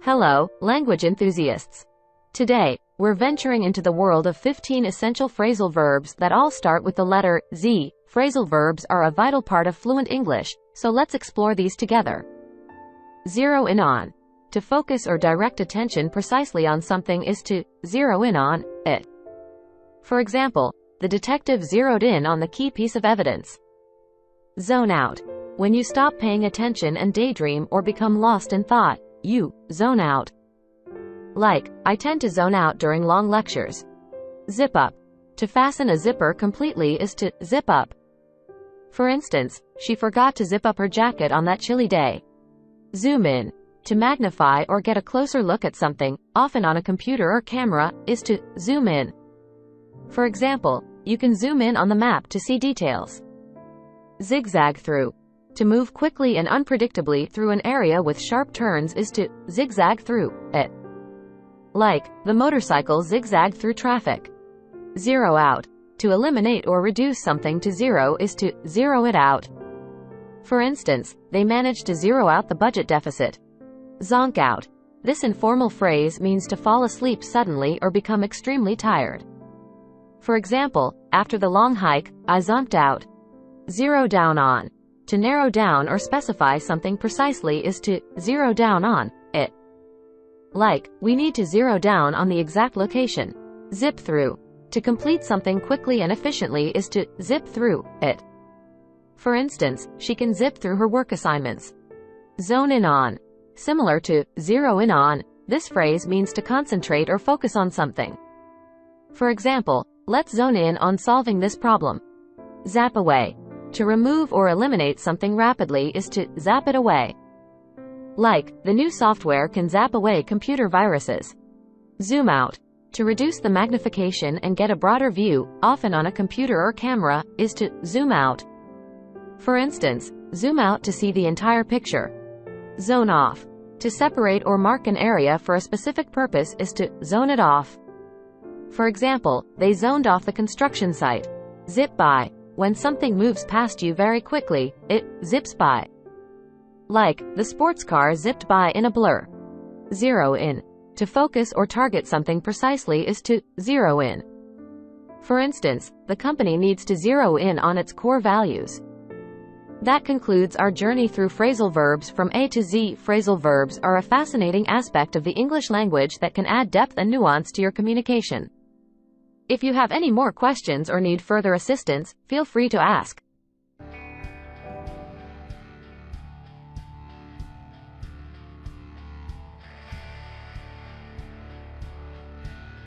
Hello, language enthusiasts. Today, we're venturing into the world of 15 essential phrasal verbs that all start with the letter Z. Phrasal verbs are a vital part of fluent English, so let's explore these together. Zero in on. To focus or direct attention precisely on something is to zero in on it. For example, the detective zeroed in on the key piece of evidence. Zone out. When you stop paying attention and daydream or become lost in thought, you zone out. Like, I tend to zone out during long lectures. Zip up. To fasten a zipper completely is to zip up. For instance, she forgot to zip up her jacket on that chilly day. Zoom in. To magnify or get a closer look at something, often on a computer or camera, is to zoom in. For example, you can zoom in on the map to see details. Zigzag through. To move quickly and unpredictably through an area with sharp turns is to zigzag through it. Like, the motorcycle zigzagged through traffic. Zero out. To eliminate or reduce something to zero is to zero it out. For instance, they managed to zero out the budget deficit. Zonk out. This informal phrase means to fall asleep suddenly or become extremely tired. For example, after the long hike, I zonked out. Zero down on. To narrow down or specify something precisely is to zero down on it. Like, we need to zero down on the exact location. Zip through. To complete something quickly and efficiently is to zip through it. For instance, she can zip through her work assignments. Zone in on. Similar to zero in on, this phrase means to concentrate or focus on something. For example, let's zone in on solving this problem. Zap away. To remove or eliminate something rapidly is to zap it away. Like, the new software can zap away computer viruses. Zoom out. To reduce the magnification and get a broader view, often on a computer or camera, is to zoom out. For instance, zoom out to see the entire picture. Zone off. To separate or mark an area for a specific purpose is to zone it off. For example, they zoned off the construction site. Zip by. When something moves past you very quickly, it zips by. Like, the sports car zipped by in a blur. Zero in. To focus or target something precisely is to zero in. For instance, the company needs to zero in on its core values. That concludes our journey through phrasal verbs from A to Z. Phrasal verbs are a fascinating aspect of the English language that can add depth and nuance to your communication. If you have any more questions or need further assistance, feel free to ask.